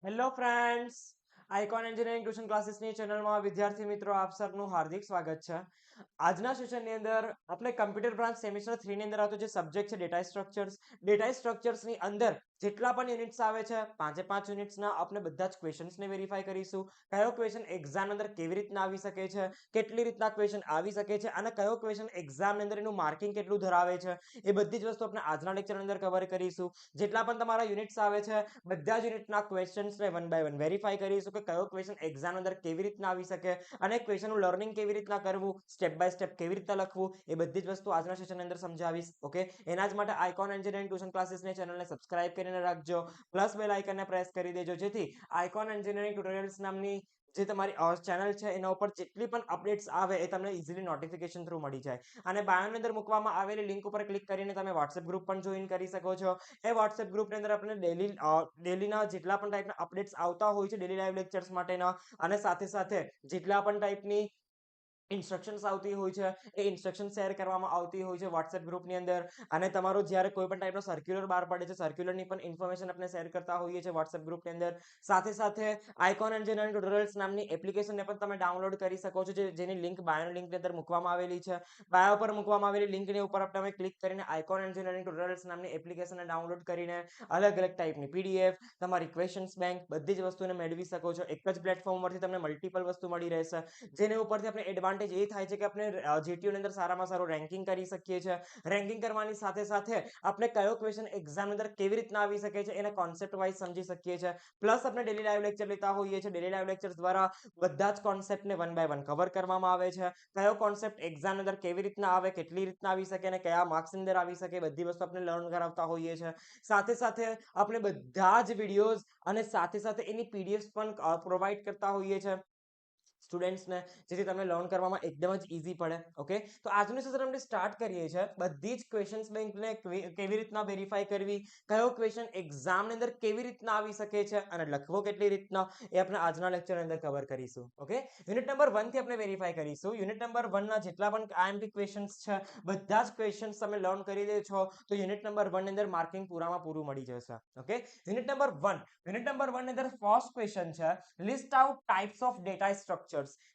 Hello friends, icon engineering tuition ક્લાસીસની ચેનલમાં વિદ્યાર્થી મિત્રો આપ સૌનું હાર્દિક સ્વાગત છે. આજના સેશનની અંદર આપણે કમ્પ્યુટર બ્રાન્ચ સેમેસ્ટર 3 ની અંદર આવતો જે સબ્જેક્ટ છે ડેટા સ્ટ્રક્ચર્સની અંદર જેટલા પણ યુનિટ્સ આવે છે પાંચે પાંચ યુનિટ્સના આપણે બધા જ ક્વેશ્ચન્સને વેરીફાઈ કરીશું. કયો ક્વેશ્ચન એક્ઝામ અંદર કેવી રીતના આવી શકે છે, કેટલી રીતના ક્વેશ્ચન આવી શકે છે અને કયો ક્વેશ્ચન એક્ઝામ અંદર એનું માર્કિંગ કેટલું ધરાવે છે એ બધી જ વસ્તુ આપણે આજના લેક્ચર અંદર કવર કરીશું. જેટલા પણ તમારા યુનિટ્સ આવે છે બધા જ યુનિટના ક્વેશ્ચન્સને વન બાય વન વેરીફાઈ કરીશું કે કયો ક્વેશ્ચન એક્ઝામ અંદર કેવી રીતના આવી શકે અને ક્વેશ્ચનનું લર્નિંગ કેવી રીતના કરવું, સ્ટેપ બાય સ્ટેપ કેવી રીતના લખવું એ બધી જ વસ્તુ આજના સેશનની અંદર સમજાવીશ. ઓકે, એના જ માટે આઇકોન એન્જિનિયરિંગ ટ્યુશન ક્લાસીસની ચેનલને સબસ્ક્રાઇબ કરીને રાખજો, પ્લસ બેલ આઇકનને પ્રેસ કરી દેજો જેથી આઇકોન એન્જિનિયરિંગ ટ્યુટોરિયલ્સ નામની જે તમારી ચેનલ છે એના ઉપર જેટલી પણ અપડેટ્સ આવે એ તમને ઇઝીલી નોટિફિકેશન થ્રુ મળી જાય. અને બાયોની અંદર મૂકવામાં આવેલી લિંક ઉપર ક્લિક કરીને તમે વોટ્સએપ ગ્રુપ પણ જોઈન કરી શકો છો. એ વોટ્સએપ ગ્રુપની અંદર આપણે ડેલીના જેટલા પણ ટાઈપના અપડેટ્સ આવતા હોય છે ડેલી લાઈવ લેક્ચર્સ માટેના અને સાથે સાથે જેટલા પણ ટાઈપની ઇન્સ્ટ્રક્શન્સ આવતી હોય છે એ ઇન્સ્ટ્રક્શન શેર કરવામાં આવતી હોય છે વોટ્સએપ ગ્રુપની અંદર. અને તમારો જ્યારે કોઈ પણ ટાઈપનો સર્ક્યુલર બહાર પડે છે સર્ક્યુલરની પણ ઇન્ફોર્મેશન આપણે શેર કરતા હોઈએ છીએ વોટ્સએપ ગ્રુપની અંદર. સાથે સાથે આઇકોન એન્જિનિયરિંગ ટ્યુટોરિયલ્સ નામની એપ્લિકેશનને પણ તમે ડાઉનલોડ કરી શકો છો જેની લિંક બાયોની લિંકની અંદર મૂકવામાં આવેલી છે. બાયો પર મૂકવામાં આવેલી લિંકની ઉપર તમે ક્લિક કરીને આઇકોન એન્જિનિયરિંગ ટ્યુટોરિયલ્સ નામની એપ્લિકેશનને ડાઉનલોડ કરીને અલગ અલગ ટાઈપની પીડીએફ, તમારી ક્વેશ્ચન્સ બેંક બધી જ વસ્તુને મેળવી શકો છો. એક જ પ્લેટફોર્મ પરથી તમને મલ્ટિપલ વસ્તુ મળી રહેશે જેને ઉપરથી આપણે એડવાન્ટેજ એ થાય છે કે આપણે જીટીયુ ની અંદર સારામાં સારું રેન્કિંગ કરી શકીએ છીએ. રેન્કિંગ કરવાની સાથે સાથે આપણે કયો ક્વેશ્ચન એક્ઝામ અંદર કેવી રીતના આવી શકે છે એને કોન્સેપ્ટ વાઇઝ સમજી શકીએ છીએ. પ્લસ આપણે ડેલી લાઈવ લેક્ચર લેતા હોઈએ છીએ. ડેલી લાઈવ લેક્ચર્સ દ્વારા બધા જ કોન્સેપ્ટને વન બાય વન કવર કરવામાં આવે છે. કયો કોન્સેપ્ટ એક્ઝામ અંદર કેવી રીતના આવે, કેટલી રીતના આવી શકે અને કયા માર્ક્સ અંદર આવી શકે બધી વસ્તુ આપણે લર્ન કરાવતા હોઈએ છીએ. સાથે સાથે આપણે બધા જ વિડીયોઝ અને સાથે સાથે એની પીડીએફ પણ પ્રોવાઈડ કરતા હોઈએ છીએ સ્ટુડન્ટ્સને જેથી તમને લર્ન કરવામાં એકદમ જ ઈઝી પડે. ઓકે, તો આજનું સેશન આપણે સ્ટાર્ટ કરીએ છીએ. બધી જ ક્વેશ્ચન્સ બેંકને કેવી રીતના વેરીફાઈ કરવી, કયો ક્વેશ્ચન એક્ઝામની અંદર કેવી રીતના આવી શકે છે અને લખવો કેટલી રીતના એ આપણે આજના લેક્ચરની અંદર કવર કરીશું. ઓકે, યુનિટ નંબર 1 થી આપણે વેરીફાઈ કરીશું. યુનિટ નંબર 1 ના જેટલા પણ આઈએમપી ક્વેશ્ચન્સ છે બધા જ ક્વેશ્ચન્સ તમે લર્ન કરી લે છો તો યુનિટ નંબર 1 ની અંદર માર્કિંગ પૂરામાં પૂરું મળી જશે. ઓકે, યુનિટ નંબર 1 ની અંદર ફર્સ્ટ ક્વેશ્ચન છે list out types of data structures.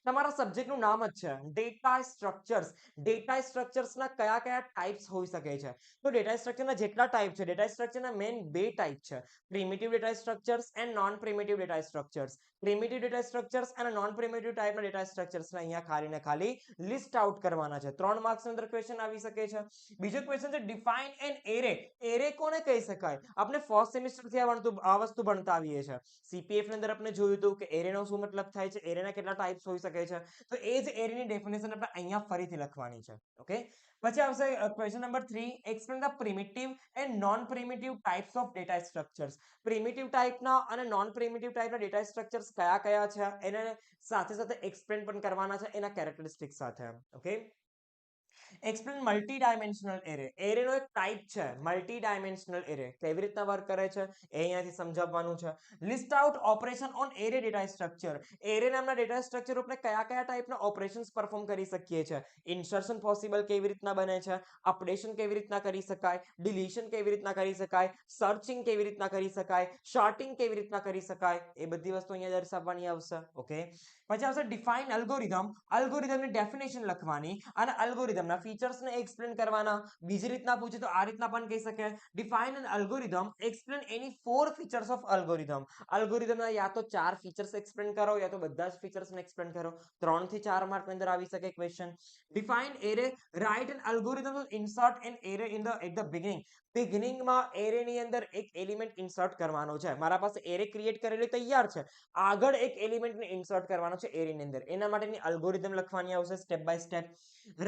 તમારા સબ્જેક્ટનું નામ જ છે ડેટા સ્ટ્રક્ચર્સ. ડેટા સ્ટ્રક્ચર્સના કયા કયા ટાઇપ્સ હોઈ શકે છે? તો ડેટા સ્ટ્રક્ચરના જેટલા ટાઈપ છે ડેટા સ્ટ્રક્ચરના મેઇન બે ટાઈપ છે, primitive data structures and non primitive data structures. Primitive data structures અને નોન પ્રિમિટિવ ટાઈપના ડેટા સ્ટ્રક્ચર્સને અહીંયા ખાલી ને ખાલી લિસ્ટ આઉટ કરવાના છે. 3 માર્ક્સ ની અંદર ક્વેશ્ચન આવી શકે છે. બીજો ક્વેશ્ચન છે ડિફાઇન એન એરે. એરે કોને કહી શકાય? આપણે ફર્સ્ટ સેમેસ્ટરથી આ વસ્તુ ભણતા આવીએ છીએ. સીપીએફ ની અંદર આપણે જોયું હતું કે એરેનો શું મતલબ થાય છે, એરેના કેટલા ટાઈપ્સ હોઈ શકે છે. તો એ જ એરેની ડેફિનેશન આપણે અહીંયા ફરીથી લખવાની છે. ઓકે, પછી આવશે question number 3, explain the primitive and non primitive types of data structures. Primitive ટાઈપના અને નોન પ્રિમિટિવ ટાઈપના ડેટા સ્ટ્રક્ચર્સ કયા કયા છે એને સાથે સાથે એક્સપ્લેન પણ કરવાના છે એના કેરેક્ટરિસ્ટિક્સ સાથે. Okay, explain multi dimensional array. એરેનો એક ટાઈપ છે મલ્ટી ડાયમેન્શનલ એરે. કેવી રીતના વર્ક કરે છે એ અહીંયાથી સમજાવવાનું છે. List out operation on array data structure. Array નામના ડેટા સ્ટ્રક્ચર ઉપર કયા કયા ટાઈપના ઓપરેશન્સ પરફોર્મ કરી શકીએ છીએ. ઇન્સર્શન પોસિબલ કેવી રીતના બને છે, અપડેશન કેવી રીતના કરી શકાય, ડિલીશન કેવી રીતના કરી શકાય, સર્ચિંગ કેવી રીતના કરી શકાય, શોર્ટિંગ કેવી રીતના કરી શકાય એ બધી વસ્તુ અહીંયા દર્શાવવાની આવશે. ઓકે, પછી આવશે ડિફાઇન અલ્ગોરિધમ. અલ્ગોરિધમની ડેફિનેશન લખવાની અને અલ્ગોરિધમના ફીચર્સને એક્સપ્લેન કરવાના. બીજી રીતના પૂછે તો આ રીતના પણ કહી શકે ડિફાઇન એન અલ્ગોરિધમ, એક્સપ્લેન એની 4 ફીચર્સ ઓફ અલ્ગોરિધમ. અલ્ગોરિધમના યા તો 4 ફીચર્સ એક્સપ્લેન કરો યા તો બધા જ ફીચર્સને એક્સપ્લેન કરો. 3 થી 4 માર્ક ની અંદર આવી શકે question. Define array, write an algorithm to insert an array in the at the beginning. બિગિનિંગમાં એરેની અંદર એક એલિમેન્ટ ઇન્સર્ટ કરવાનો છે. મારા પાસે એરે ક્રિએટ કરેલી તૈયાર છે, આગળ એક એલિમેન્ટને ઇન્સર્ટ કરવાનો છે એરેની અંદર. એના માટેની અલ્ગોરિધમ લખવાની આવશે step by step.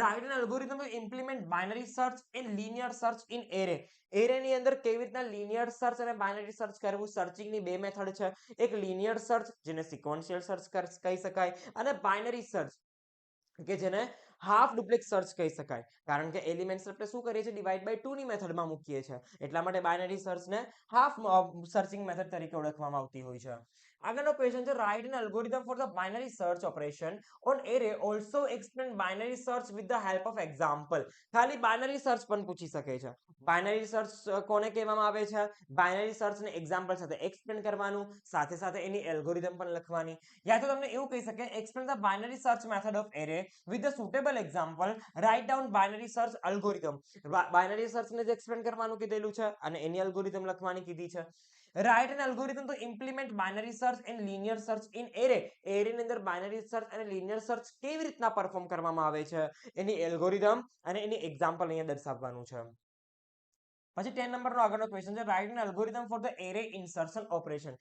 Write an algorithm to implement binary search and linear search in array. એરેની અંદર કેવી રીતના લિનિયર સર્ચ અને બાઇનરી સર્ચ કરવું. સર્ચિંગની બે મેથડ છે, એક લિનિયર સર્ચ જેને સિક્વન્શિયલ સર્ચ કહી શકાય અને બાઇનરી સર્ચ કે જેને હાફ ડુપ્લેક્સ સર્ચ કહી શકાય. કારણ કે એલિમેન્ટ્સ આપણે શું કરીએ છીએ ડિવાઇડ બાય 2 ની મેથડમાં મૂકીએ છીએ એટલા માટે બાઇનરી સર્ચને હાફ સર્ચિંગ મેથડ તરીકે ઓળખવામાં આવતી હોય છે. આગળનો ક્વેશ્ચન છે write an algorithm for the binary search operation on array also explain binary search with the help of example. ખાલી બાઇનરી સર્ચ પણ પૂછી શકે છે. બાઇનરી સર્ચ કોને કહેવામાં આવે છે? બાઇનરી સર્ચને એક્ઝામ્પલ સાથે એક્સપ્લેન કરવાનું, સાથે સાથે એની એલ્ગોરિધમ પણ લખવાની. યા તો તમને એવું કહી શકે explain the binary search method of array with the suitable example, write down binary search algorithm. Binary સર્ચને જ એક્સપ્લેન કરવાનું કીધેલું છે અને એની એલ્ગોરિધમ લખવાની કીધી છે. Write an algorithm to implement binary search and linear search in array. એરેની અંદર બાઇનરી સર્ચ અને લિનિયર સર્ચ કેવી રીતના પરફોર્મ કરવામાં આવે છે, એની એલ્ગોરિધમ અને એની એક્ઝામ્પલ અહીંયા દર્શાવવાનું છે. પછી 10 નંબરનો આગળનો ક્વેશ્ચન છે write an algorithm for the array insertion operation.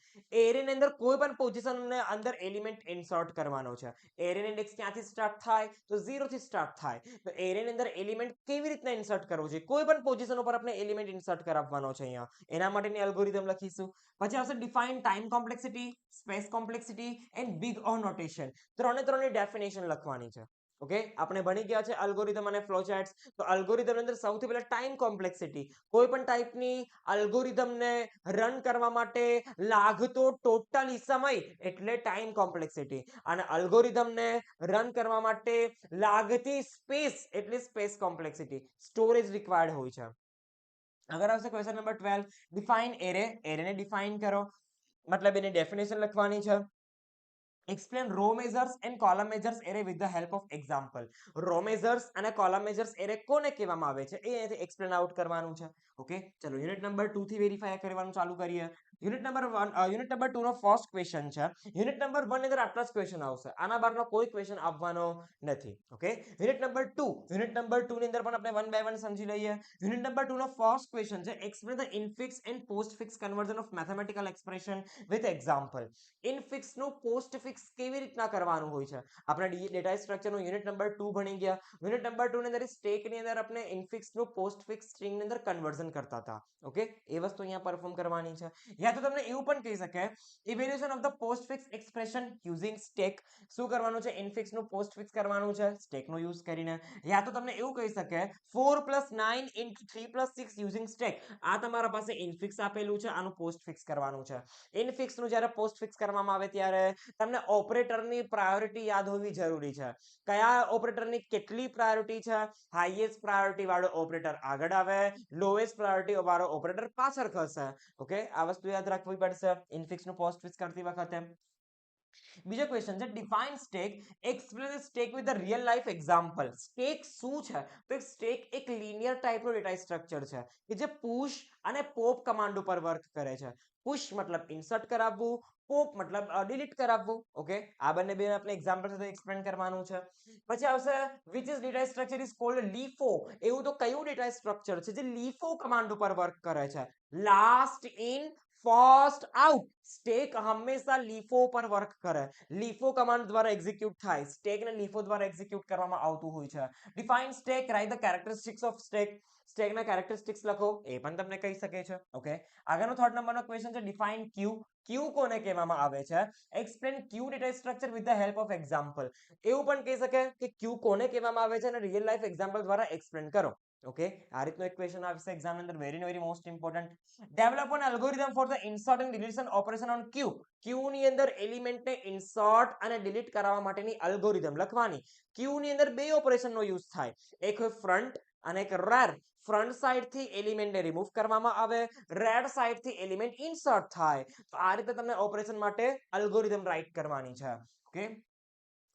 Array ની અંદર કોઈ પણ પોઝિશન ને અંદર એલિમેન્ટ ઇન્સર્ટ કરવાનો છે. એરે ની ઇન્ડેક્સ ક્યાંથી સ્ટાર્ટ થાય? તો 0 થી સ્ટાર્ટ થાય. તો એરે ની અંદર એલિમેન્ટ કેવી રીતના ઇન્સર્ટ કરવો છે? કોઈ પણ પોઝિશન ઉપર આપણે એલિમેન્ટ ઇન્સર્ટ કરાવવાનો છે અહીંયા. એના માટેની એલ્ગોરિધમ લખીશું. પછી આવશે define time complexity, space complexity and big O notation. ત્રણની ડેફિનેશન લખવાની છે. ઓકે, આપણે ભણી ગયા છે અલ્ગોરિધમ અને ફ્લોચાર્ટ્સ. તો અલ્ગોરિધમ ની અંદર સૌથી પહેલા ટાઈમ કોમ્પ્લેક્સિટી. કોઈ પણ ટાઈપની અલ્ગોરિધમને રન કરવા માટે લાગતો ટોટલી સમય એટલે ટાઈમ કોમ્પ્લેક્સિટી. અને અલ્ગોરિધમને રન કરવા માટે લાગતી સ્પેસ એટલે સ્પેસ કોમ્પ્લેક્સિટી. સ્ટોરેજ રિક્વાયર્ડ હોય છે. આગળ આવશે ક્વેશ્ચન નંબર 12. Define array. એરેને ડિફાઇન કરો, મતલબ એની ડેફિનેશન લખવાની છે. Explain row measures and column measures array with the help of example. Row measures અને column measures array કોને કહેવામાં આવે છે એ અહીંથી એક્સપ્લેન આઉટ કરવાનું છે. ઓકે, ચલો યુનિટ નંબર 2 થી વેરીફાઈ કરવાનું ચાલુ કરીએ. યુનિટ નંબર 2 નો ફર્સ્ટ ક્વેશ્ચન છે. યુનિટ નંબર 1 ની અંદર આટલા જ ક્વેશ્ચન આવશે, આના બહારનો કોઈ ક્વેશ્ચન આવવાનો નથી. ઓકે, યુનિટ નંબર 2 ની અંદર પણ આપણે વન બાય વન સમજી લઈએ. યુનિટ નંબર 2 નો ફર્સ્ટ ક્વેશ્ચન છે explain the infix and postfix conversion of mathematical expression with example. Infix નું પોસ્ટફિક્સ કેવી રીતના કરવાનું હોય છે? આપણે ડેટા સ્ટ્રક્ચર નું યુનિટ નંબર 2 ભણી ગયા. યુનિટ નંબર 2 ની અંદર સ્ટેક ની અંદર આપણે ઇનફિક્સ નું પોસ્ટફિક્સ સ્ટ્રિંગ ની અંદર કન્વર્ઝન કરતા હતા. ઓકે, એ વસ્તુ અહીંયા પરફોર્મ કરવાની છે. યા તો તમને એવું પણ કહી શકે evaluation of the postfix expression using stack. શું કરવાનું છે? ઇનફિક્સ નું પોસ્ટફિક્સ કરવાનું છે સ્ટેક નો યુઝ કરીને. યા તો તમને એવું કહી શકે 4 + 9 * 3 + 6 યુઝિંગ સ્ટેક. આ તમારા પાસે ઇનફિક્સ આપેલું છે, આનું પોસ્ટફિક્સ કરવાનું છે. ઇનફિક્સ નું જ્યારે પોસ્ટફિક્સ કરવામાં આવે ત્યારે તમને ઓપરેટરની પ્રાયોરિટી યાદ હોવી જરૂરી છે. કયા ઓપરેટરની કેટલી પ્રાયોરિટી છે? હાઈએસ્ટ પ્રાયોરિટી વાળો ઓપરેટર આગળ આવે, લોએસ્ટ પ્રાયોરિટી વાળો ઓપરેટર પાછળ ખસે. ઓકે, આ વસ્તુ યાદ રાખવી પડશે ઇનફિક્સ નું પોસ્ટફિક્સ કરતી વખતે. બીજો ક્વેશ્ચન છે define stack. Explain stack with the real life example. Stack શું છે? તો એક સ્ટેક એક લિનિયર ટાઈપનો ડેટા સ્ટ્રક્ચર છે કે જે પુશ અને પોપ કમાન્ડ ઉપર વર્ક કરે છે. પુશ મતલબ ઇન્સર્ટ કરાવવું, પોપ મતલબ ડિલીટ કરાવવું. ઓકે, આ બંને બે આપણે એક્ઝામ્પલ સાથે એક્સપ્લેન કરવાનું છે. પછી આવશે which is data structure is called LIFO. એવું તો કયું ડેટા સ્ટ્રક્ચર છે જે લીફો કમાન્ડ ઉપર વર્ક કરે છે? Last in first out. Stack હંમેશા લીફો પર વર્ક કરે. લીફો કમાન્ડ દ્વારા એક્ઝિક્યુટ થાય. સ્ટેક ને લીફો દ્વારા એક્ઝિક્યુટ કરવામાં આવતું હોય છે. Define stack, right the characteristics of stack. સ્ટેકના કેરેક્ટરિસ્ટિક્સ લખો, એ પણ તમને કહી શકે છે. ઓકે, આગળનો 3rd નંબરનો ક્વેશ્ચન છે ડિફાઇન ક્યુ. ક્યુ કોને કહેવામાં આવે છે? Explain Q data structure with the help of example. એવું પણ કહી શકે કે ક્યુ કોને કહેવામાં આવે છે અને રિયલ લાઈફ એક્ઝામ્પલ દ્વારા એક્સપ્લેન કરો. ઓકે, આ રીતનો એક ક્વેશ્ચન આવશે એક્ઝામ ની અંદર, very most important. Develop an algorithm for the insert and deletion operation on queue. Queue ની અંદર એલિમેન્ટને ઇન્સર્ટ અને ડિલીટ કરવા માટેની એલ્ગોરિધમ લખવાની. ક્યુ ની અંદર બે ઓપરેશનનો યુઝ થાય, એક ફ્રન્ટ અને એક રેર. ફ્રન્ટ સાઈડ થી એલિમેન્ટને રિમૂવ કરવામાં આવે, રેર સાઈડ થી એલિમેન્ટ ઇન્સર્ટ થાય. તો આ રીતે તમને ઓપરેશન માટે એલ્ગોરિધમ રાઇટ કરવાની છે. ઓકે,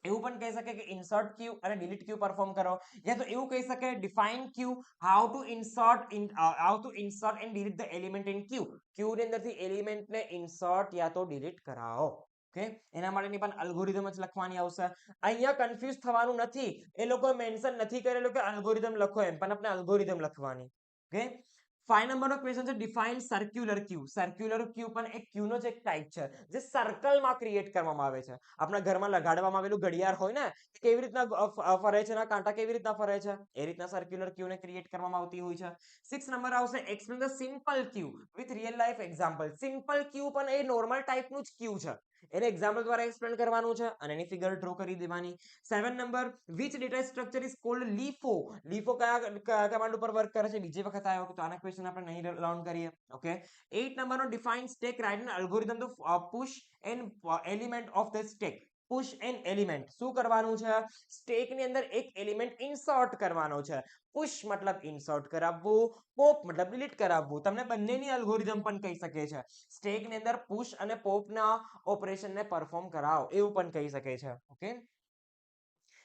એવું પણ કહી શકે કે ઇન્સર્ટ ક્યુ અને ડિલીટ ક્યુ પરફોર્મ કરો. યા તો એવું કહી શકે define queue, how to insert and delete the element in queue. Queue ની અંદરથી એલિમેન્ટને ઇન્સર્ટ યા તો ડિલીટ કરાવો. ઓકે, એના માટેની પણ એલ્ગોરિધમ જ લખવાની આવશે. અહીંયા કન્ફ્યુઝ થવાનું નથી. એ લોકો મેન્શન નથી કરેલું કે એલ્ગોરિધમ લખો એમ, પણ આપણે એલ્ગોરિધમ લખવાની. ઓકે, 5 નંબરનો ક્વેશ્ચન છે ડિફાઇન સર્ક્યુલર ક્યુ. સર્ક્યુલર ક્યુ પણ એક ક્યુનો જ એક ટાઈપ છે જે સર્કલમાં ક્રિએટ કરવામાં આવે છે. આપણા ઘરમાં લગાડવામાં આવેલું ઘડિયાળ હોય ને, કેવી રીતના ફરે છે, ના કાંટા કેવી રીતના ફરે છે, એ રીતના સર્ક્યુલર ક્યુને ક્રિએટ કરવામાં આવતી હોય છે. 6 નંબર આવશે explain the simple queue with real life example. Simple queue પણ એ નોર્મલ ટાઈપનું જ ક્યુ છે. એને એક્ઝામ્પલ દ્વારા એક્સપ્લેન કરવાનું છે અને એની ફિગર ડ્રો કરી દેવાની. 7 નંબર which data structure is called LIFO. LIFO કયા કમાન્ડ ઉપર વર્ક કરે છે બીજી વખત આવ્યો તો આના ક્વેશ્ચન આપણે નહીં લર્ન કરીએ. ઓકે 8 નંબરનો define stack write an algorithm to push an element of the stack. Push an element શું કરવાનું છે? સ્ટેક ની અંદર એક એલિમેન્ટ ઇન્સર્ટ કરવાનો છે. પુશ મતલબ ઇન્સર્ટ કરાવવું, પોપ મતલબ ડિલીટ કરાવવું. તમને બંનેની અલ્ગોરિધમ પણ કહી શકે છે. સ્ટેક ની અંદર પુશ અને પોપ ના ઓપરેશન ને પરફોર્મ કરાવો એવું પણ કહી શકે છે. ઓકે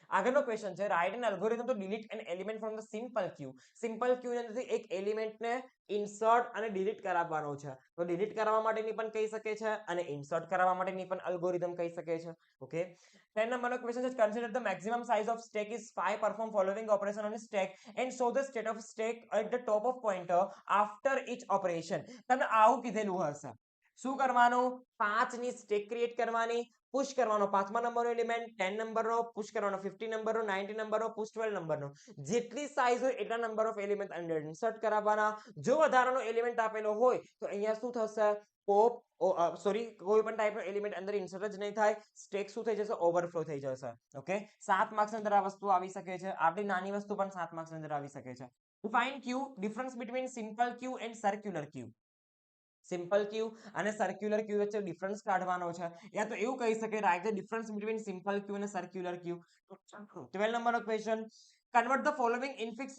આગળનો ક્વેશ્ચન છે write an algorithm to delete an element from the simple queue. Simple queue ની અંદરથી એક એલિમેન્ટને ઇન્સર્ટ અને ડિલીટ કરાવવાનો છે. તો ડિલીટ કરવા માટેની પણ કહી શકે છે અને ઇન્સર્ટ કરવા માટેની પણ અલ્ગોરિધમ કહી શકે છે. ઓકે 10 નંબરનો ક્વેશ્ચન છે consider the maximum size of stack is 5. Perform following operation on stack and show the state of stack at the top of pointer after each operation. તમને આવું કીધેલું હશે. શું કરવાનું? 5 ની સ્ટેક ક્રિએટ કરવાની, પુશ કરવાનો 5મા નંબરનો એલિમેન્ટ, 10 નંબરનો પુશ કરવાનો, 50 નંબરનો, 90 નંબરનો પુશ 12 નંબરનો. જેટલી સાઈઝ હોય એટલા નંબર ઓફ એલિમેન્ટ અંદર ઇન્સર્ટ કરાવવાના. જો વધારાનો એલિમેન્ટ આપેલો હોય તો અહીંયા શું થશે? પોપ સોરી કોઈ પણ ટાઈપનો એલિમેન્ટ અંદર ઇન્સર્ટ જ નહીં થાય. સ્ટેક શું થઈ જશે? ઓવરફ્લો થઈ જશે. ઓકે 7 માર્ક્સ ની અંદર આ વસ્તુ આવી શકે છે. આટલી નાની વસ્તુ પણ 7 માર્ક્સ ની અંદર આવી શકે છે. Define queue, difference between simple queue and circular queue. Simple queue અને સર્ક્યુલર ક્યુ વચ્ચે ડિફરન્સ કાઢવાનો છે. યા તો એવું કહી શકે write the difference between simple queue અને સર્ક્યુલર ક્યુ. 12 નંબરનો question convert the following infix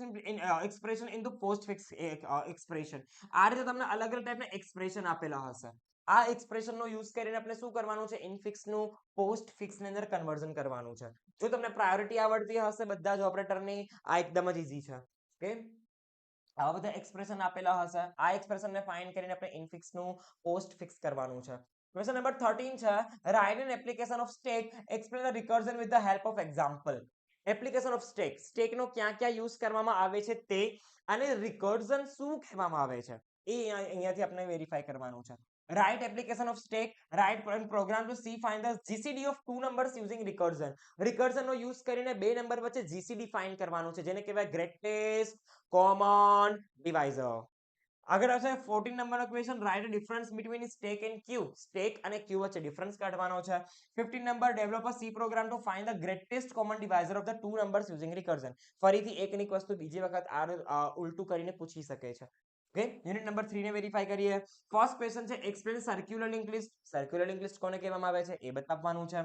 expression into postfix expression. આ રીતે તમને અલગ અલગ ટાઈપના એક્સપ્રેશન આપેલા હશે. આ એક્સપ્રેશન નો યુઝ કરીને આપણે શું કરવાનું છે? ઇનફિક્સ નું પોસ્ટફિક્સ ની અંદર કન્વર્ઝન કરવાનું છે. જો તમને પ્રાયોરિટી આવડતી હશે બધા જ ઓપરેટરની આ એકદમ જ ઈઝી છે. ઓકે આવા બધા એક્સપ્રેશન આપેલા હશે. આ એક્સપ્રેશનને ફાઇન્ડ કરીને આપણે ઇનફિક્સ નું પોસ્ટ ફિક્સ કરવાનું છે. ક્વેશ્ચન નંબર 13 છે write an application of stack explain the recursion with the help of example. Application of stack, stack નો ક્યાં ક્યાં યુઝ કરવામાં આવે છે તે અને રિકર્ઝન શું કહેવામાં આવે છે એ અહીંયાથી આપણે વેરીફાઈ કરવાનું છે. Write application of stack, write program to C find the GCD of two numbers using recursion. Recursion નો યુઝ કરીને બે નંબર વચ્ચે જીસીડી ફાઇન્ડ કરવાનું છે જેને કહેવાય ગ્રેટેસ્ટ કોમન ડિવાઇઝર. આગળ આવશે 14 નંબરનો question write difference between stack and queue. Stack અને ક્યુ વચ્ચે ડિફરન્સ કાઢવાનો છે. 15 number develop a C program to find the greatest common divisor of the two numbers using recursion. ફરીથી એકની વસ્તુ બીજી વખત ઉલટું કરીને પૂછી શકે છે. ઓકે યુનિટ નંબર 3 ને વેરીફાઈ કરીએ. ફર્સ્ટ ક્વેશ્ચન છે explain circular link list. Circular link list કોને કહેવામાં આવે છે એ બતાવવાનું છે.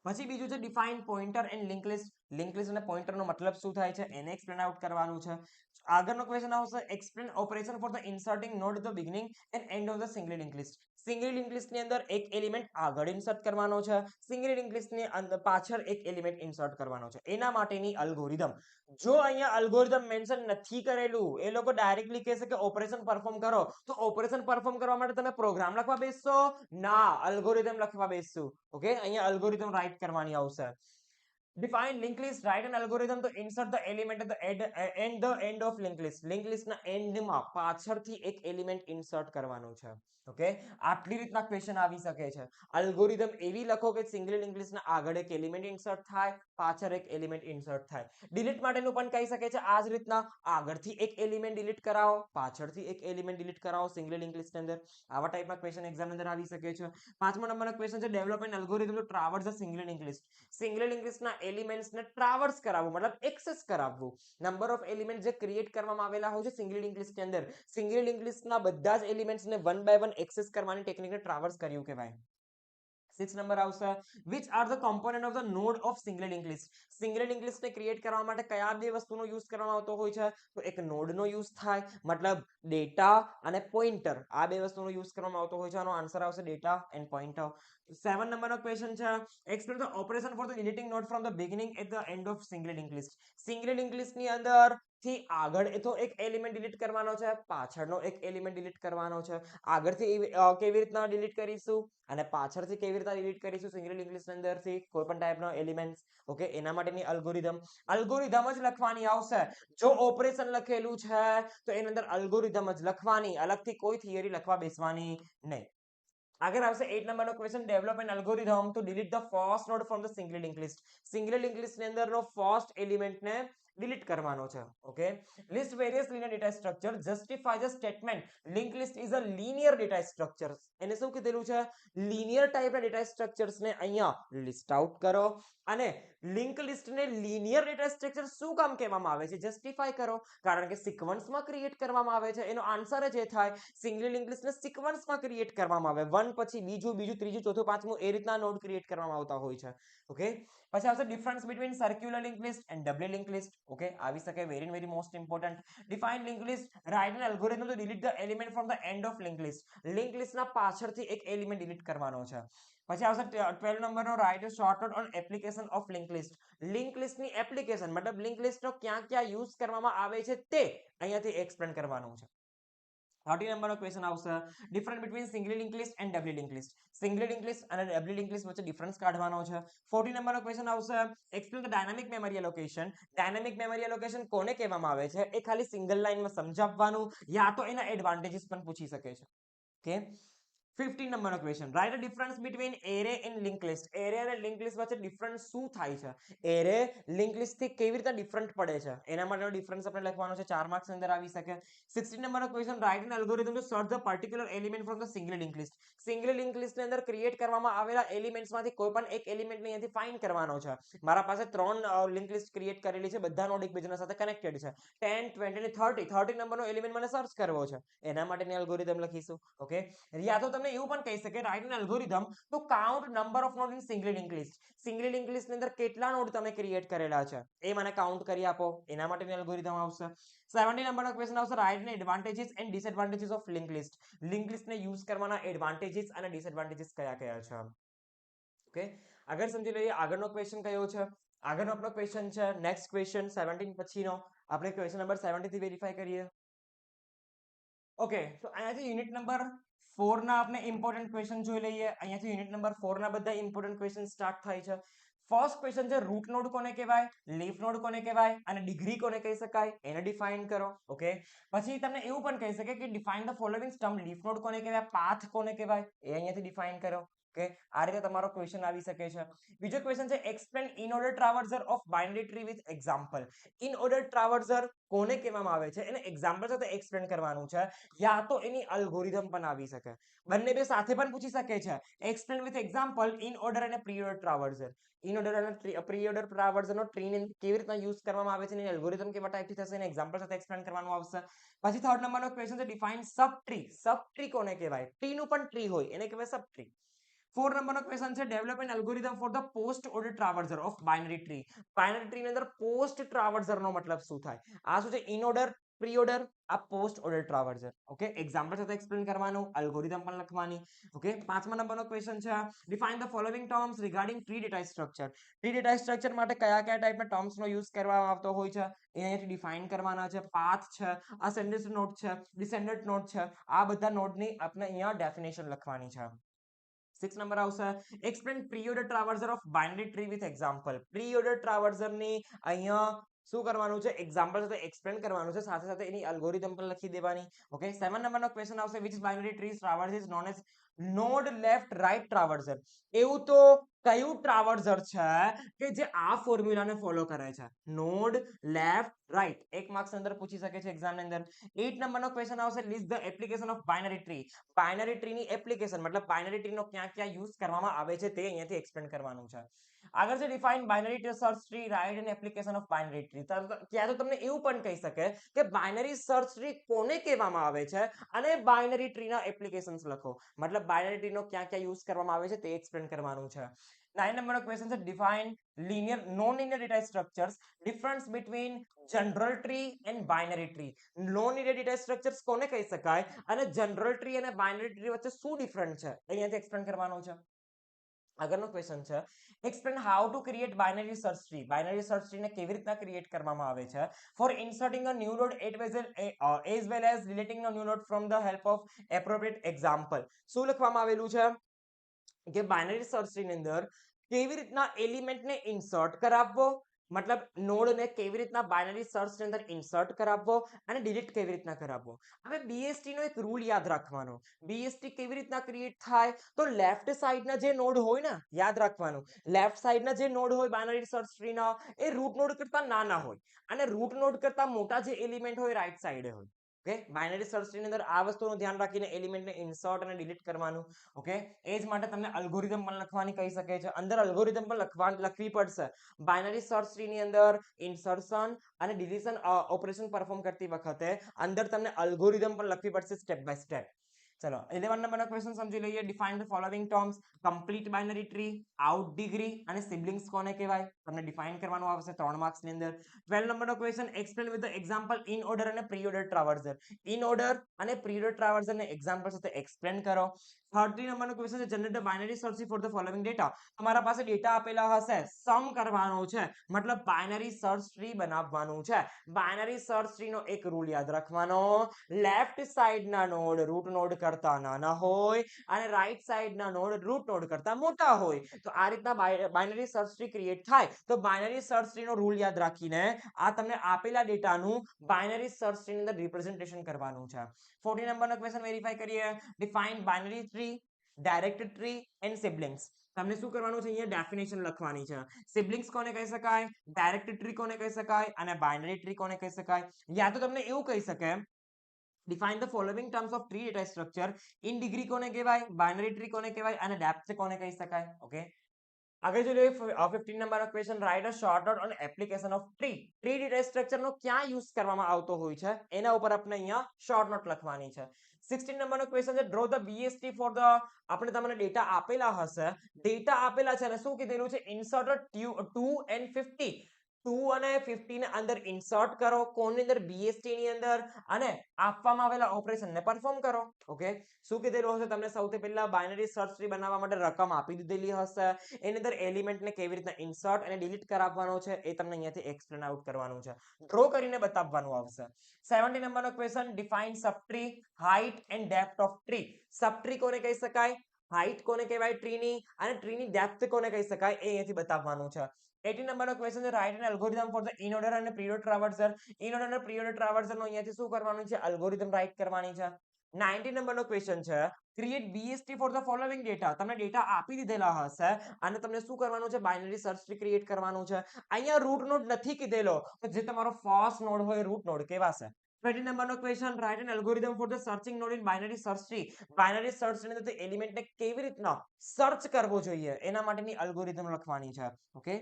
પછી બીજું છે define pointer and link list. Link list અને પોઇન્ટર નો મતલબ શું થાય છે એને એક્સપ્લેન આઉટ કરવાનું છે. આગળનો ક્વેશ્ચન આવશે explain operation for the inserting node the beginning and end of the single link list. Single link list ની અંદર એક એલિમેન્ટ આગળ ઇન્સર્ટ કરવાનો છે, સિંગલ લિંક લિસ્ટ ની અંદર પાછળ એક એલિમેન્ટ ઇન્સર્ટ કરવાનો છે. એના માટેની અલ્ગોરિધમ. જો અહીંયા અલ્ગોરિધમ મેન્શન નથી કરેલું એ લોકો ડાયરેક્ટલી કહેશે કે ઓપરેશન પરફોર્મ કરો તો ઓપરેશન પરફોર્મ કરવા માટે તમે પ્રોગ્રામ લખવા બેસશો? ના, અલ્ગોરિધમ લખવા બેસશું. ઓકે અહીંયા અલ્ગોરિધમ રાઇટ કરવાની આવશે. Define linked list. Write an algorithm to insert the element at the end of linked list. Linked list ના એન્ડમાં પાછળથી એક એલિમેન્ટ ઇન્સર્ટ કરવાનું છે. ઓકે આટલી રીતના ક્વેશ્ચન આવી શકે છે. અલ્ગોરિધમ એવી લખો કે સિંગલ લિંક્ડ લિસ્ટ ના આગળ એક એલિમેન્ટ ઇન્સર્ટ થાય, પાછળ એક એલિમેન્ટ ઇન્સર્ટ થાય. ડિલીટ માટેનું પણ કહી શકે છે આ જ રીતના આગળથી એક એલિમેન્ટ ડિલીટ કરાવો, પાછળથી એક એલિમેન્ટ ડિલીટ કરાવો સિંગલ લિંક્ડ લિસ્ટ ની અંદર. આવા ટાઈપના ક્વેશ્ચન એક્ઝામ અંદર આવી શકે છે. 5મા નંબરનો ક્વેશ્ચન છે develop an algorithm to traverse the single linked list. Single linked list ના એલિમેન્ટ્સ ને ટ્રાવર્સ કરાવવું મતલબ એક્સેસ કરાવવું. નંબર ઓફ એલિમેન્ટ જે ક્રિએટ કરવામાં આવેલા હોય છે સિંગલ લિંક્ડ લિસ્ટ ની અંદર, સિંગલ લિંક્ડ લિસ્ટ ના બધા જ એલિમેન્ટ્સ ને વન બાય વન એક્સેસ કરવાની ટેકનિકને ટ્રાવર્સ કર્યું કહેવાય. 6 નંબર આવશે which are the component of the node of single linked list. Single linked list ને ક્રિએટ કરવા માટે કયા બે વસ્તુનો યુઝ કરવામાં આવતો હોય છે? તો એક નોડ નો યુઝ થાય મતલબ ડેટા અને પોઇન્ટર આ બે વસ્તુનો યુઝ કરવામાં આવતો હોય છે. આનો આન્સર આવશે ડેટા એન્ડ પોઇન્ટર. 7 નંબરનો ક્વેશ્ચન છે explain the operation for the deleting node from the beginning at the end of single linked list. Single linked list ની અંદર થી આગળ એ તો એક એલિમેન્ટ ડિલીટ કરવાનો છે, પાછળનો એક એલિમેન્ટ ડિલીટ કરવાનો છે. આગળથી કેવી રીતના ડિલીટ કરીશું અને પાછળથી કેવી રીતના ડિલીટ કરીશું સિંગલ લિંક્ડ લિસ્ટ ની અંદરથી કોઈ પણ ટાઈપનો એલિમેન્ટ. ઓકે એના માટેની અલ્ગોરિધમ જ લખવાની આવશે. જો ઓપરેશન લખેલું છે તો એની અંદર અલ્ગોરિધમ જ લખવાની, અલગથી કોઈ થિયરી લખવા બેસવાની નહીં. આગળ આવશે 8 નંબરનો question develop an algorithm to delete the first node from the single linked list. Single linked list ની અંદરનો ફર્સ્ટ એલિમેન્ટ ને ડિલીટ કરવાનો છે. Okay, list various linear data structure justify the statement link list is a linear data structure. એને શું કીધેલું છે? Linear ટાઈપના ડેટા સ્ટ્રક્ચર્સ ને અહીંયા લિસ્ટ આઉટ કરો અને લિંક લિસ્ટને લિનિયર ડેટા સ્ટ્રક્ચર શું કામ કહેવામાં આવે છે જસ્ટિફાય કરો. કારણ કે સિક્વન્સમાં ક્રિએટ કરવામાં આવે છે. એનો આન્સર જ એ થાય સિંગલી લિંક લિસ્ટને સિક્વન્સમાં ક્રિએટ કરવામાં આવે, વન પછી બીજું, બીજું ત્રીજું, ચોથું, પાંચમું, એ રીતના નોડ ક્રિએટ કરવામાં આવતા હોય છે. ઓકે, પછી આવશે difference between circular link list and double link list. Okay, આવી શકે very most important. Define link list, write an algorithm to delete the element from the end of link list. Link લિસ્ટના પાછળથી એક element delete કરવાનો છે. પછી આવશે 12 નંબરનો write a short note on application of link list. Link લિસ્ટની application મતલબ લિંક લિસ્ટનો ક્યાં ક્યાં યુઝ કરવામાં આવે છે તે અહીંયાથી એક્સપ્લેન કરવાનું છે. 30 નંબરનો ક્વેશ્ચન આવશે difference between singly link list and doubly link list. Singly link list અને ડબલી લિંક લિસ્ટ વચ્ચે ડિફરન્સ કાઢવાનો છે. 40 નંબરનો ક્વેશ્ચન આવશે explain the dynamic memory allocation. Dynamic memory allocation કોને કહેવામાં આવે છે એ ખાલી સિંગલ લાઈનમાં સમજાવવાનું, યા તો એના એડવાન્ટેજીસ પણ પૂછી શકે છે. ઓકે, 15 નંબરનો question write a difference between array and link list. Array અને લિંક લિસ્ટ વચ્ચે ડિફરન્સ શું થાય છે? એરે લિંક લિસ્ટ થી કેવી રીતે ડિફરન્ટ પડે છે એના માટેનો ડિફરન્સ આપણે લખવાનો છે. 4 માર્ક્સ અંદર આવી શકે. 16 નંબરનો question write an algorithm to search the particular element from the single link list. Single link list ની અંદર ક્રિએટ કરવામાં આવેલા એલિમેન્ટ્સમાંથી કોઈ પણ એક એલિમેન્ટ ને અહીંયાથી ફાઇન્ડ કરવાનો છે. મારા પાસે 3 લિંક લિસ્ટ ક્રિએટ કરેલી છે, બધા નોડ એકબીજાના સાથે કનેક્ટેડ છે. 10, 20 અને 30 નંબરનો એલિમેન્ટ મને સર્ચ કરવો છે, એના માટેની એલ્ગોરિધમ લખીશું. ઓકે, યા તો તમને એવું પણ કહી શકે write an algorithm to count number of node in single link list. Single link list ની અંદર કેટલા નોડ તમે ક્રિએટ કરેલા છે એ મને કાઉન્ટ કરી આપો, એના માટેની એલ્ગોરિધમ આવશે. 70 નંબરનો ક્વેશ્ચન આવશે write an advantages and disadvantages of link list. Link list ને યુઝ કરવાના એડવાન્ટેજીસ અને ડિસએડવાન્ટેજીસ કયા કયા છે. ઓકે, આગળ સમજી લઈએ આગળનો ક્વેશ્ચન કયો છે. આગળનો આપણો ક્વેશ્ચન છે નેક્સ્ટ ક્વેશ્ચન 17 પછીનો. આપણે ક્વેશ્ચન નંબર 70 થી વેરીફાઈ કરીએ. ઓકે, તો અહીંયાથી યુનિટ નંબર 4 ના આપણે ઇમ્પોર્ટન્ટ ક્વેશ્ચન જોઈ લઈએ. અહીંયાથી યુનિટ નંબર 4 ના બધા ઇમ્પોર્ટન્ટ ક્વેશ્ચન સ્ટાર્ટ થાય છે. ફર્સ્ટ ક્વેશ્ચન છે રૂટ નોડ કોને કહેવાય, લીફ નોડ કોને કહેવાય અને ડિગ્રી કોને કહી શકાય એને ડિફાઇન કરો. ઓકે, પછી તમને એવું પણ કહી શકે કે define the following stump. Leaf node કોને કહેવાય, પાથ કોને કહેવાય એ અહીંયાથી ડિફાઇન કરો. ઓકે, આ રીતે તમારો ક્વેશ્ચન આવી શકે છે. બીજો ક્વેશ્ચન છે explain in order traversal of binary tree with example. In order traversal કોને કહેવામાં આવે છે એને એક્ઝામ્પલ સાથે એક્સપ્લેન કરવાનું છે, યા તો એની અલ્ગોરિધમ પણ આવી શકે. બંને બે સાથે પણ પૂછી શકે છે. Explain with example in order અને પ્રી ઓર્ડર ટ્રાવર્સર. ઇન ઓર્ડર અને પ્રી ઓર્ડર ટ્રાવર્સરનો ટ્રીને કેવી રીતના યુઝ કરવામાં આવે છે એની અલ્ગોરિધમ કેવા ટાઈપથી થશે એને એક્ઝામ્પલ સાથે એક્સપ્લેન કરવાનું આવશે. પછી થર્ડ નંબરનો ક્વેશ્ચન છે define sub tree. Sub tree કોને કહેવાય? ટ્રી નું પણ ટ્રી હોય એને કહેવાય સબ ટ્રી. 4 નંબરનો ક્વેશ્ચન છે develop an algorithm for the post order traversal of binary tree. Binary tree ની અંદર પોસ્ટ ટ્રાવર્સર નો મતલબ શું થાય? આ શું છે? ઇન ઓર્ડર, પ્રી ઓર્ડર, આ પોસ્ટ ઓર્ડર ટ્રાવર્સર. ઓકે, એક્ઝામ્પલ સાથે એક્સપ્લેન કરવાનું, અલ્ગોરિધમ પણ લખવાની. ઓકે, 5મા નંબરનો ક્વેશ્ચન છે define the following terms regarding tree data structure. Tree data structure માટે કયા કયા ટાઈપના ટર્મ્સ નો યુઝ કરવામાં આવતો હોય છે એ અહીંયાથી ડિફાઇન કરવાના છે. પાથ છે, અસેન્ડન્ટ નોડ છે, ડિસેન્ડન્ટ નોડ છે, આ બધા નોડની આપણે અહીંયા ડેફિનેશન લખવાની છે. 6 નંબર આવશે explain pre order traversal of binary tree with example. Pre order traversal ની અહીંયા શું કરવાનું છે? એક્ઝામ્પલ સાથે એક્સપ્લેન કરવાનું છે, સાથે સાથે એની અલ્ગોરિધમ પણ લખી દેવાની. ઓકે, 7 નંબરનો ક્વેશ્ચન આવશે which binary tree traverse is known as node left right traversal. એવું તો કયું ટ્રાવર્સર છે કે જે આ ફોર્મ્યુલાને ફોલો કરે છે? Node left right. 1 માર્ક્સ અંદર પૂછી શકે છે એક્ઝામ ની અંદર. 8 નંબરનો ક્વેશ્ચન આવશે list the application of binary tree. Binary tree ની એપ્લિકેશન મતલબ બાઇનરી ટ્રી નો ક્યાં ક્યાં યુઝ કરવામાં આવે છે તે અહીંયાથી એક્સપ્લેન કરવાનું છે. આગળ છે define binary search tree, write and application of binary tree. ત્યાં તો તમને એવું પણ કહી શકે કે બાઇનરી સર્ચ ટ્રી કોને કહેવામાં આવે છે અને બાઇનરી ટ્રીના એપ્લિકેશન્સ લખો. મતલબ બાઇનરી ટ્રીનો ક્યાં ક્યાં યુઝ કરવામાં આવે છે તે એક્સપ્લેન કરવાનું છે. 9 નંબરનો ક્વેશ્ચન છે define linear non linear data structures. Difference between general tree and binary tree. Non linear data structures કોને કહી શકાય અને જનરલ ટ્રી અને બાઇનરી ટ્રી વચ્ચે શું ડિફરન્ટ છે અહીંયાથી એક્સપ્લેન કરવાનું છે. આગળનો ક્વેશ્ચન છે explain how to create binary search tree. Binary search tree ને કેવી રીતના ક્રિએટ કરવામાં આવે છે for inserting a new node as well as deleting a new node from the help of appropriate example. શું લખવામાં આવેલું છે કે બાઇનરી સર્ચ ટ્રી ની અંદર કેવી રીતના એલિમેન્ટને ઇન્સર્ટ કરાવવો, મતલબ નોડને કેવી રીતના બાઇનરી સર્ચની અંદર ઇન્સર્ટ કરાવવો અને ડિલીટ કેવી રીતના કરાવવો. હવે BST નો એક રૂલ યાદ રાખવાનો. BST કેવી રીતના ક્રિએટ થાય તો લેફ્ટ સાઈડના જે નોડ હોય ને યાદ રાખવાનું લેફ્ટ સાઈડના જે નોડ હોય બાઇનરી સર્ચ ટ્રીના એ રૂટ નોડ કરતા નાના હોય અને રૂટ નોડ કરતા મોટા જે એલિમેન્ટ હોય રાઈટ સાઈડે હોય. ઓકે બાઇનરી સર્ચ ટ્રીની અંદર આ વસ્તુનું ધ્યાન રાખીને એલિમેન્ટને ઇન્સર્ટ અને ડિલીટ કરવાનું. ઓકે એ જ માટે તમને અલ્ગોરિધમ પણ લખવાની કહી શકે છે. અંદર અલ્ગોરિધમ પણ લખવી પડશે. બાઇનરી સર્ચ ટ્રીની અંદર ઇન્સર્શન અને ડિલીશન ઓપરેશન પરફોર્મ કરતી વખતે અંદર તમને અલ્ગોરિધમ પણ લખવી પડશે સ્ટેપ બાય સ્ટેપ. ચલો 11 નંબરનો ક્વેશ્ચન સમજી લઈએ. Define the following terms complete binary tree, out degree અને સિબ્લિંગ્સ કોને કહેવાય તમને ડિફાઇન કરવાનું આવશે 3 માર્ક્સ ની અંદર. 12 નંબરનો question explain with the example in order અને પ્રી ઓર્ડર ટ્રાવર્ઝર. ઇન ઓર્ડર અને પ્રી ઓર્ડર ટ્રાવર્ઝર ને એક્ઝામ્પલ સાથે એક્સપ્લેન કરો. 30 નંબરનો ક્વેશ્ચન છે generate the binary search for the following data. તમારા પાસે ડેટા આપેલા હશે સમ કરવાનો છે મતલબ બાઇનરી સર્ચ ટ્રી બનાવવાનું છે. બાઇનરી સર્ચ ટ્રી નો એક રૂલ યાદ રાખવાનો લેફ્ટ સાઈડના નોડ રૂટ નોડ કરતા નાના હોય અને રાઈટ સાઈડના નોડ રૂટ નોડ કરતા મોટા હોય. તો આ રીતના બાઇનરી સર્ચ ટ્રી ક્રિએટ થાય તો બાઇનરી સર્ચ ટ્રી નો રૂલ યાદ રાખીને આ તમને આપેલા ડેટાનું બાઇનરી સર્ચ ટ્રી ની અંદર રિપ્રેઝન્ટેશન કરવાનું છે. 40 નંબરનો ક્વેશ્ચન વેરીફાઈ કરીએ. Define binary tree, direct tree and siblings. તમને શું કરવાનું છે અહીંયા ડેફિનેશન લખવાની છે. સિબ્લિંગ્સ કોને કહી શકાય, ડાયરેક્ટ ટ્રી કોને કહી શકાય અને બાઇનરી ટ્રી કોને કહી શકાય. યા તો તમને એવું કહી શકે define the following terms of tree data structure. In degree કોને કહેવાય, બાઇનરી ટ્રી કોને કહેવાય અને ડેપ્થ કોને કહી શકાય. ઓકે આગળ જોઈએ 15 નંબરનો question write a short note on application of tree. Tree data structure નો ક્યાં યુઝ કરવામાં આવતો હોય છે એના ઉપર આપણે અહીંયા શોર્ટ નોટ લખવાની છે. 16 નંબરનો ક્વેશ્ચન છે draw the BST for the આપણે તમને ડેટા આપેલા હશે ડેટા આપેલા છે અને શું કીધેલું છે ઇન્સર્ટ 2 and 50 2 અને 50 ને અંદર ઇન્સર્ટ કરો કોની અંદર BST ની અંદર અને આપવામાં આવેલા ઓપરેશન ને પરફોર્મ કરો. ઓકે શું કીધેલું હશે તમને સૌથી પહેલા બાઇનરી સર્ચ ટ્રી બનાવવા માટે રકમ આપી દીધેલી હશે એની અંદર એલિમેન્ટ ને કેવી રીતના ઇન્સર્ટ અને ડિલીટ કરાવવાનો છે એ તમને અહીંયાથી એક્સપ્લેન આઉટ કરવાનું છે. ડ્રો કરીને બતાવવાનું આવશે. 70 નંબરનો question define subtree, height and depth of tree. Subtree કોને કહી શકાય, હાઇટ કોને કહેવાય ટ્રીની અને ટ્રીની ડેપ્થ કોને કહી શકાય એ અહીંયાથી બતાવવાનું છે. 80 નંબરનો ક્વેશ્ચન છે write an algorithm for the in order અને પ્રી ઓર્ડર ટ્રાવર્સર. ઇન ઓર્ડર અને પ્રી ઓર્ડર ટ્રાવર્સર નો અહીંયાથી શું કરવાનું છે એલ્ગોરિધમ રાઇટ કરવાની છે. 90 નંબરનો ક્વેશ્ચન છે create BST for the following data. તમને ડેટા આપી દીધેલા હશે અને તમને શું કરવાનું છે બાઇનરી સર્ચ ટ્રી ક્રિએટ કરવાનું છે. અહીંયા રૂટ નોડ નથી કીધેલો તો જે તમારો ફર્સ્ટ નોડ હોય રૂટ નોડ કહેવાશે. 20 નંબરનો question write an algorithm for the searching node in binary search tree. Binary search tree ની અંદર એલિમેન્ટને કેવી રીતના સર્ચ કરવો જોઈએ એના માટેની એલ્ગોરિધમ લખવાની છે. ઓકે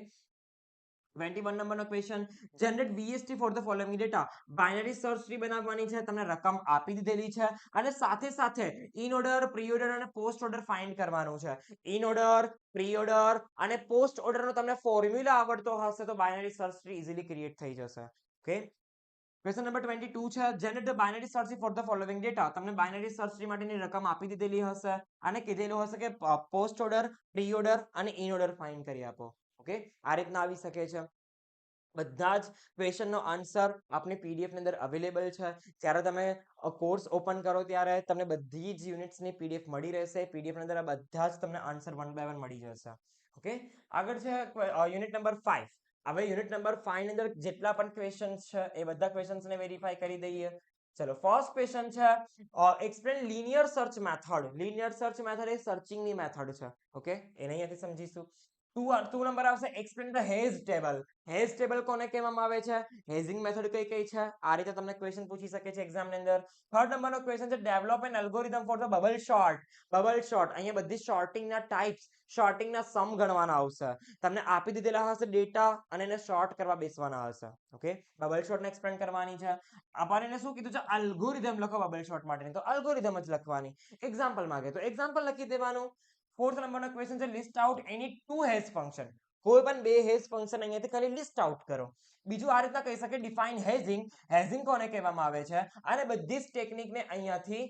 21 નંબરનો question generate BST for the following data. Binary search tree બનાવવાની છે તમને રકમ આપી દીધેલી છે અને સાથે સાથે ઇન ઓર્ડર, પ્રી ઓર્ડર અને પોસ્ટ ઓર્ડર ફાઇન્ડ કરવાનું છે. ઇન ઓર્ડર, પ્રી ઓર્ડર અને પોસ્ટ ઓર્ડર નો તમને ફોર્મ્યુલા આવડતો હશે તો binary search tree easily create થઈ જશે. ઓકે ક્વેશ્ચન નંબર 22 છે generate the binary search for the following data. તમને બાઇનરી સર્ચ ટ્રી માટેની રકમ આપી દીધેલી હશે અને કીધેલું હશે કે પોસ્ટ ઓર્ડર, પ્રી ઓર્ડર અને ઇન ઓર્ડર ફાઇન્ડ કરી આપો. ઓકે આ રીતના આવી શકે છે. બધા જ ક્વેશ્ચન નો આન્સર આપની PDF ની અંદર અવેલેબલ છે. જ્યારે તમે કોર્સ ઓપન કરો ત્યારે તમને બધી જ યુનિટ્સની PDF મળી રહેશે. PDF ની અંદર આ બધા જ તમને આન્સર 1 by 1 મળી જશે. ઓકે આગળ છે યુનિટ નંબર 5. હવે યુનિટ નંબર 5 ની અંદર જેટલા પણ ક્વેશ્ચન્સ છે એ બધા ક્વેશ્ચન્સ ને વેરીફાઈ કરી દઈએ. ચલો ફર્સ્ટ ક્વેશ્ચન છે explain linear search method. Linear search method એ સર્ચિંગ ની મેથડ છે. ઓકે એને અહીંયાથી સમજીશું. 2 નંબર આવશે explain the hash table. Hash table કોને કહેવામાં આવે છે, હેઝિંગ મેથડ કઈ કઈ છે, આ રીતે તમને ક્વેશ્ચન પૂછી શકે છે એક્ઝામ ની અંદર. 3rd નંબરનો ક્વેશ્ચન છે develop an algorithm for the bubble sort. Bubble sort અહીંયા બધી શોર્ટિંગ ના ટાઇપ્સ, શોર્ટિંગ ના સમ ગણવાના આવશે. તમને આપી દીધેલા હશે ડેટા અને એને શોર્ટ કરવા બેસવાના હશે. ઓકે બબલ શોર્ટ ને એક્સપ્લેન કરવાની છે. આપણને શું કીધું છે એલ્ગોરિધમ લખો બબલ શોર્ટ માટેની તો એલ્ગોરિધમ જ લખવાની. એક્ઝામ્પલ માંગે તો એક્ઝામ્પલ લખી દેવાનું. 4th નંબરનો ક્વેશ્ચન છે list out any 2 has function. કોઈ પણ બે હેઝ ફંક્શન અહીંયાથી ખાલી લિસ્ટ આઉટ કરો. બીજું આ રીતના કહી શકે ડિફાઇન હેઝિંગ. હેઝિંગ કોને કહેવામાં આવે છે અને બધી જ ટેકનિકને અહીંયાથી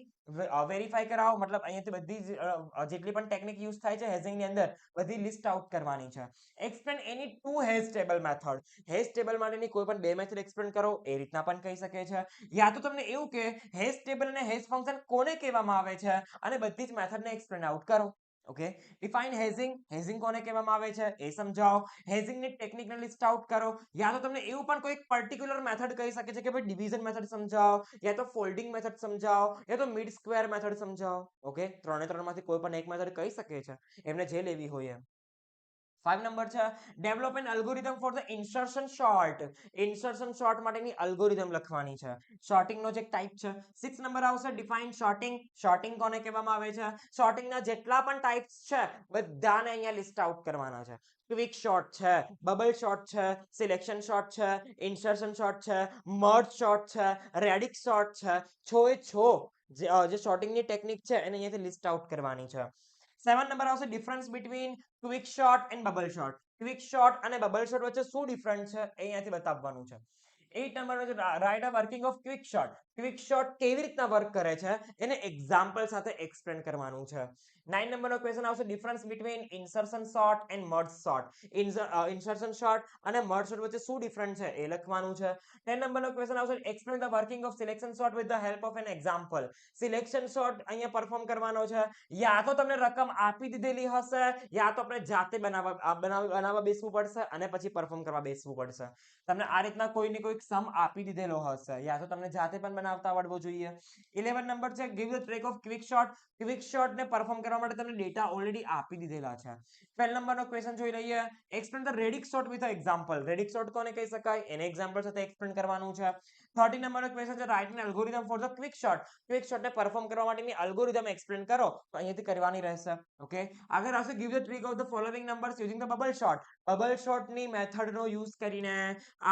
વેરીફાઈ કરાવો મતલબ અહીંયાથી બધી જ જેટલી પણ ટેકનિક યુઝ થાય છે હેઝિંગ ની અંદર બધી લિસ્ટ આઉટ કરવાની છે. Explain any 2 has table method. Has table માટેની કોઈ પણ બે મેથડ એક્સપ્લેન કરો એ રીતના પણ કહી શકે છે. યા તો તમને એવું કે હેઝ ટેબલ અને હેઝ ફંક્શન કોને કહેવામાં આવે છે અને બધી જ મેથડને એક્સપ્લેન આઉટ કરો. Okay, define hashing. હેઝિંગ કોને કહેવામાં આવે છે એ સમજાવો. હેઝિંગની ટેકનિકને લિસ્ટ આઉટ કરો. યા તો તમને એવું પણ કોઈ પર્ટિક્યુલર મેથડ કહી શકે છે કે ભાઈ ડિવિઝન મેથડ સમજાવો, યા તો ફોલ્ડિંગ મેથડ સમજાવો, યા તો મિડ સ્ક્વેર મેથડ સમજાવો. ઓકે, ત્રણે ત્રણમાંથી કોઈ પણ એક મેથડ કહી શકે છે, એમને જે લેવી હોય એમ. 5 નંબર છે develop an algorithm for the insertion sort. Insertion sort માટેની અલ્ગોરિધમ લખવાની છે. શોર્ટિંગ નો જે ટાઈપ છે. 6 નંબર આવશે ડિફાઇન શોર્ટિંગ. શોર્ટિંગ કોને કહેવામાં આવે છે? શોર્ટિંગના જેટલા પણ ટાઈપ્સ છે બધાને અહીંયા લિસ્ટ આઉટ કરવાના છે. ક્વિક શોર્ટ છે, બબલ શોર્ટ છે, સિલેક્શન શોર્ટ છે, ઇન્સર્શન શોર્ટ છે, મર્જ શોર્ટ છે, રેડિક્સ શોર્ટ છે. છો એ છો જે શોર્ટિંગની ટેકનિક છે એને અહીંયાથી લિસ્ટ આઉટ કરવાની છે. 7 નંબર આવશે difference between quick sort and bubble sort. Quick sort અને બબલ શોટ વચ્ચે શું ડિફરન્સ છે એ અહીંયાથી બતાવવાનું છે. 8 નંબરનો છે write a working of quick sort. Quick sort કેવી રીતના વર્ક કરે છે એને એક્ઝામ્પલ સાથે એક્સપ્લેન કરવાનું છે. 9 નંબરનો ક્વેશ્ચન આવશે difference between insertion sort and merge sort. Insertion sort અને મર્જ શોટ વચ્ચે શું ડિફરન્સ છે એ લખવાનું છે. 10 નંબરનો ક્વેશ્ચન આવશે explain the working of selection sort with the help of an example. Selection sort અહીંયા પરફોર્મ કરવાનો છે. યા તો તમને રકમ આપી દીધેલી હશે, યા તો આપણે જાતે બનાવવા બેસવું પડશે અને પછી પરફોર્મ કરવા બેસવું પડશે. તમને આ રીતના કોઈ ને કોઈ સમ આપી દીધેલો હશે, યા તો તમને જાતે પણ બનાવતા આવડવો જોઈએ. 11 નંબર છે give the track of quick sort. Quick sort ને પરફોર્મ કરવા માટે તમને ડેટા ઓલરેડી આપી દીધેલા છે. 12 નંબરનો ક્વેશ્ચન જોઈ લઈએ. Explain the radix sort with example. Radix sort કોને કહી શકાય એને એક્ઝામ્પલ સાથે એક્સપ્લેન કરવાનું છે. 13 નંબરનો ક્વેશ્ચન છે write an algorithm for the quick sort. Quick શોટને પરફોર્મ કરવા માટેની અલ્ગોરિધમ એક્સપ્લેન કરો તો અહીંયાથી કરવાની રહેશે. ઓકે, આગળ આવશે give the trick of the following numbers using the bubble sort. Bubble શોટની મેથડનો યુઝ કરીને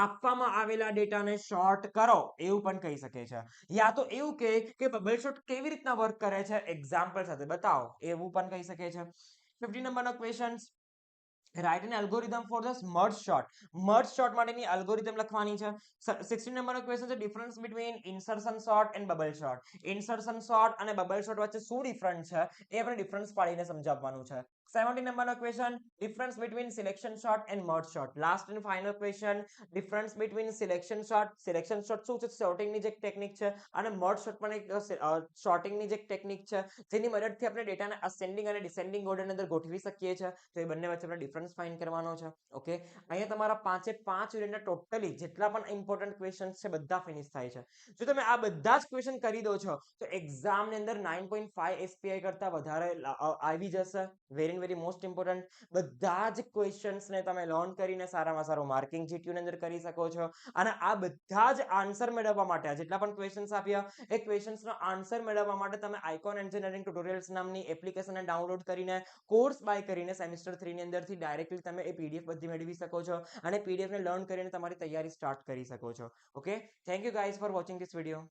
આપવામાં આવેલા ડેટાને શોર્ટ કરો એવું પણ કહી શકે છે. યા તો એવું કે બબલ શોટ કેવી રીતના વર્ક કરે છે એક્ઝામ્પલ સાથે બતાવો એવું પણ કહી શકે છે. 15 નંબરનો question write an algorithm for the merge sort. Merge sort માટેની અલ્ગોરિધમ લખવાની છે. 16 નંબરનો ક્વેશ્ચન છે difference between insertion sort and bubble sort. Insertion sort અને બબલ શોટ વચ્ચે શું ડિફરન્સ છે એ આપણે ડિફરન્સ પાડીને સમજાવવાનું છે. 17 નંબરનો question difference between selection sort and merge sort. Last and final question difference between selection sort. Selection sort શું છે? શોર્ટિંગની જે ટેકનિક છે અને મર્જ શોટ પણ એક શોર્ટિંગની જે ટેકનિક છે જેની મદદથી આપણે ડેટાને અસેન્ડિંગ અને ડિસેન્ડિંગ ઓર્ડરની અંદર ગોઠવી શકીએ છીએ. તો એ બંને વચ્ચે આપણે ડિફરન્સ ફાઇન્ડ કરવાનો છે. ઓકે, અહીંયા તમારા 5 એ 5 યુનિટના ટોટલી જેટલા પણ ઇમ્પોર્ટન્ટ ક્વેશ્ચન્સ છે બધા ફિનિશ થાય છે. જો તમે આ બધા જ ક્વેશ્ચન કરી દો છો તો એક્ઝામની અંદર 9.5 એસપીઆઈ કરતા વધારે આવી જશે. વેરી મોસ્ટ ઇમ્પોર્ટન્ટ બધા જ ક્વેશ્ચન્સને તમે લર્ન કરીને સારામાં સારું માર્કિંગ જીટીયુની અંદર કરી શકો છો. અને આ બધા જ આન્સર મેળવવા માટે જેટલા પણ ક્વેશ્ચન્સ આપ્યા એ ક્વેશ્ચન્સનો આન્સર મેળવવા માટે તમે આઇકોન એન્જિનિયરિંગ ટ્યુટોરિયલ્સ નામની એપ્લિકેશનને ડાઉનલોડ કરીને કોર્સ બાય કરીને સેમિસ્ટર 3 ની અંદરથી ડાયરેક્ટલી તમે એ પીડીએફ બધી મેળવી શકો છો અને પીડીએફ ને લર્ન કરીને તમારી તૈયારી સ્ટાર્ટ કરી શકો છો. Okay, thank you guys for watching this video.